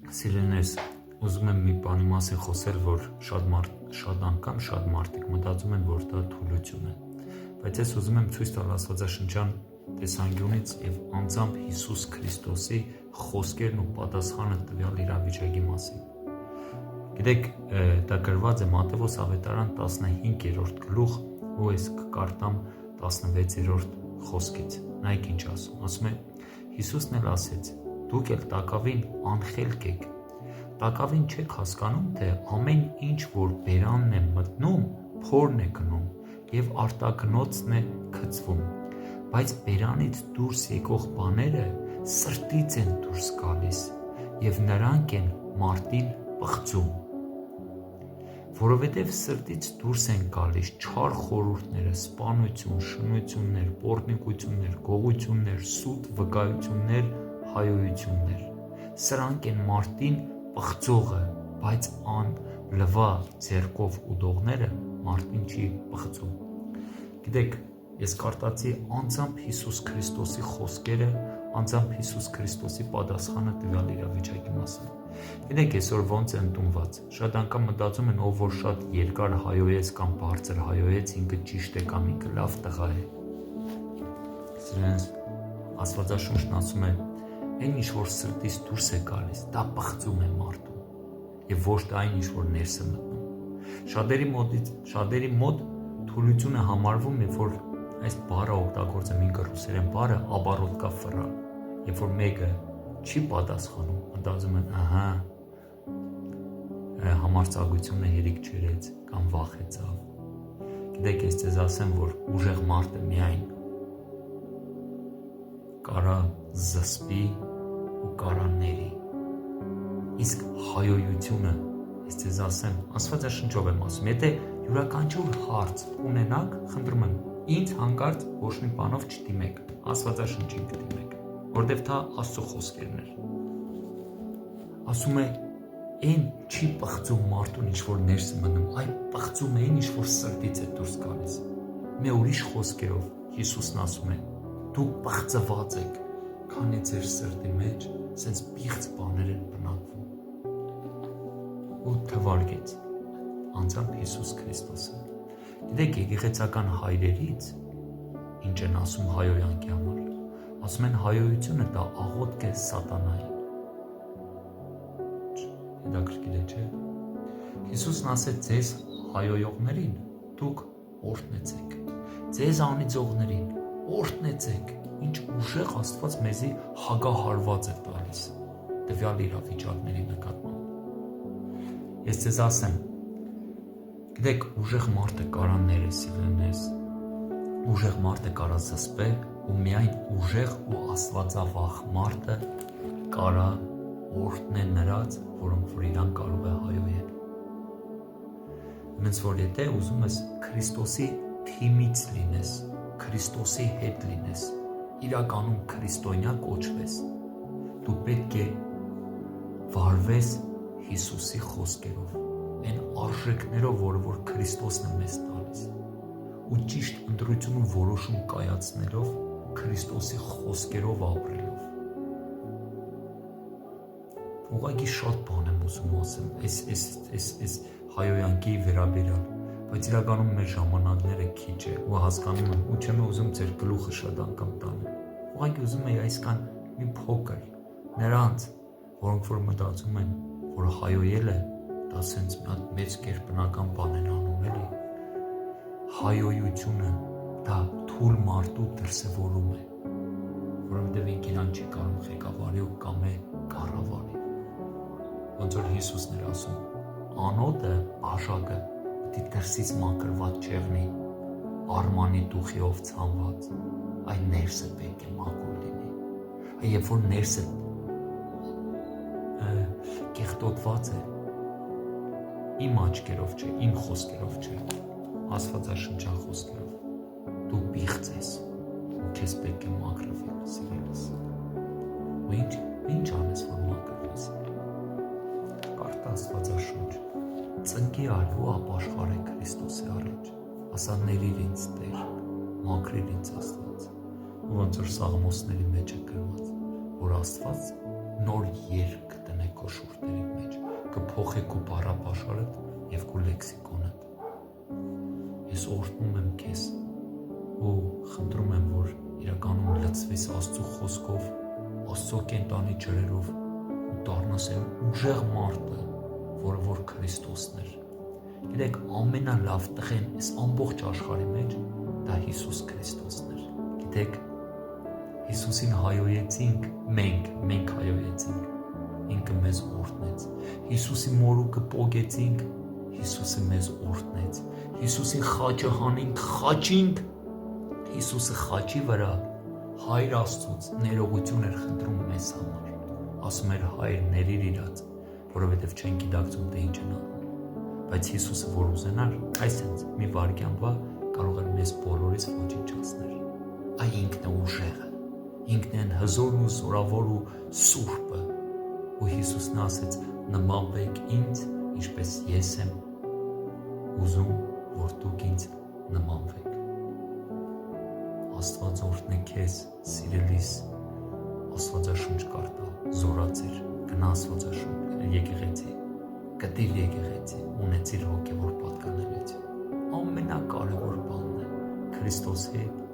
Սիրելիներս, ուզում եմ մի բանի մասին խոսել, որ շատ անգամ շատ մարդիկ մտածում են, որ դա թուլություն է, բայց ես ուզում եմ ցույց տալ աստվածաշնչյան տեսանկյունից եւ անձամբ Հիսուս Քրիստոսի խոսքերն ու պատասխանը տվյալ իրավիճակի մասին։ Գիտեք, դա գրված է Մատթեոս ավետարան 15-րդ գլուխ, ու ես կկարտամ 16-րդ խոսքից։ Նայեք ինչ ասում է. Հիսուսն էլ ասեց. դուք էլ տակավին անխելք եք, տակավին չեք հասկանում, թե ամեն ինչ, որ բերանն է մտնում, փորն է գնում եւ արտագնոցն է գցվում, բայց բերանից դուրս եկող բաները սրտից են դուրս գալիս եւ նրանք են մարդին պղծում, որովհետեւ սրտից դուրս են գալիս չար խորհուրդները, սպանություն, շնություններ, պոռնիկություններ, գողություններ, սուտ վկայություններ, հայոյություններ, սրանք են մարդին պղծողը, բայց անլվա ձեռքով ուդողները մարդին չի պղծում։ Գիտեք, ես կարտացի անձամբ Հիսուս Քրիստոսի խոսքերը, անձամբ Հիսուս Քրիստոսի պատասխանը տվյալ իրավիճակի մասին։ Գիտեք, այսօր ոնց է ընդունված։ Շատ անգամ մտածում են, ով որ շատ երկար հայոյեց կամ բարձր հայոյեց, ինքը ճիշտ է կամ ինքը լավ տղա է։ Սրանց Աստվածաշունչն ասում է, այն ինչ որ սրտից դուրս է գալիս, դա պղծում է մարդուն, եւ ոչ թե այն ինչ որ ներս է մտնում։ Շատերի մոտ թուլությունը համարվում է, որ այս բառը օգտագործում ինքը ռուսերեն բառը оборотка ֆրա, երբ որ մեկը չի պատասխանում, մտածում են, ահա, համարձակությունը հերիք չերեց կամ վախեցավ։ Գիտեք, ես ձեզ ասեմ, որ ուժեղ մարդը միայն կարա զսպի ու կարաների, իսկ հայոյությունը, ես ձեզ ասեմ, Աստվածաշնչով եմ ասում, եթե յուրաքանչյուր հարց ունենաք, խնդրում եմ, ինձ հանկարծ ոչ մի բանով չդիմեք, Աստվածաշնչին կդիմեք, որտեվ դա Աստծո խոսքերն էր։ Ասում է, այն չի պղծում մարդուն, ինչ որ ներս է մնում, այլ պղծում է այն, ինչ որ սրտից է դուրս գալիս։ Մի ուրիշ խոսքերով Հիսուսն ասում է, դուք պղծված եք, քանի ձեր սրտի մեջ սենց պիղծ բաներ են բնակվում։ Ու թվարկեց անձամբ Հիսուս Քրիստոսը։ Գիտեք, եկեղեցական հայրերից ինչ են ասում հայոյանքի համար։ Ասում են հայոյությունը դա աղոթք է սատանային։ Հետաքրքիր է, չէ՞։ Հիսուսն ասեց ձեզ հայոյողներին դուք օրհնեցեք, ձեզ անիծողներին օրհնեցեք, ինչ ուժեղ Աստված մեզի հագահարված է տալիս տվյալ իրավիճակների նկատմամբ։ Ես ձեզ ասեմ, գիտեք, ուժեղ մարդը կարա ներեսի լինես, ուժեղ մարդը կարա զսպե, ու միայն ուժեղ ու աստվածավախ մարդը կարա օրհնե նրանց, որոնք որ իրան կարող է հայոյել։ Ոնց որ եթե ուզում ես Քրիստոսի թիմից լինես, Քրիստոսի հետ լինես, իրականում քրիստոնյա կոչվես, դու պետք է վարվես Հիսուսի խոսքերով, այն արժեքներով, որ Քրիստոսն է մեզ տալիս, ու ճիշտ ընտրություն ու որոշում կայացնելով, Քրիստոսի խոսքերով ապրելով։ Ուղղակի շատ բան եմ ուզում ասեմ, այս հայոյանքի վերաբերյալ, բայց իրականում մեր ժամանակները քիչ է, ու հասկանում եմ, ու չեմ ուզում ձեր գլուխը շատ անգամ տանել։ Ուղղակի ուզում եմ այսքան մի փոքր նրանց, որոնք որ մտածում են, որ հայոյել է, դա սենց մի հատ մեծ կերպնական բան են անում, էլի։ Հայոյությունը դա թույլ մարդու դրսևորում է, որովհետև ինքն իրան չի կարող ղեկավարի ու կամ է կառավարի։ Ոնց որ Հիսուսն էր ասում, անոթը, բաժակը պիտի դրսից մաքրված չեղնի, արմանի դուխիով ցանված, այ ներսը պետք է մաքուր լինի։ Այ երբ որ ներսը կեղտոտված է, իմ աչքերով չէ, իմ խոսքերով չէ, Աստվածաշնչյան խոսքերով, դու պիղծ ես, ու քեզ պետք է մաքրվել, սիրելիս։ Ու ինչ անես, որ մաքրվես։ Կարդա Աստվածաշունչ, ծնկի արի ու ապաշխարե Քրիստոսի առաջ, ասա ներիր ինձ Տեր, մաքրիր ինձ Աստված, ու ոնց որ Սաղմոսների մեջ է գրված, որ Աստված նոր երկ կտնե քո շուրջ։ փոխի քո բառապաշարդ եւ քո լեքսիկոնդ։ Ես օրհնում եմ քեզ ու խնդրում եմ, որ իրականում լցվես Աստծո խոսքով, Աստծո կենտանի ջրերով ու դառնաս այն ուժեղ մարդը, որը որ Քրիստոսն էր։ Գիտեք, ամենալավ տղեն այս ամբողջ աշխարհի մեջ դա Հիսուս Քրիստոսն էր։ Գիտեք, Հիսուսին հայոյեցինք, մենք հայոյեցինք, ինքը մեզ օրհնեց։ Հիսուսի մորուքը պոկեցինք, Հիսուսը մեզ օրհնեց։ Հիսուսին խաչը հանինք, խաչինք, Հիսուսը խաչի վրա Հայր Աստծուց ներողություն էր խնդրում մեզ համար։ Ասում էր Հայր, ներիր իրաց, որովհետև չեն գիտակցում թե ինչ են անում։ Բայց Հիսուսը որ ուզենար, այսինքն մի վայրկյանվա կարող էր մեզ բոլորից ոչնչացնել։ Այ ինքն է ուժեղը, ինքն է հզորն ու զորավոր ու սուրբը։ Ու Հիսուսն ասեց. նմանվեք ինձ, ինչպես ես եմ ուզում, որ դուք ինձ նմանվեք։ Աստված օրհնի քեզ, սիրելիս, Աստվածաշունչ կարդա, զորացիր, գնա Աստվածաշունչ եկեղեցի, գտիր եկեղեցի, ունեցիր հոգևոր պատկանելություն։ Ամենակարևոր բանն է Քրիստոսի հետ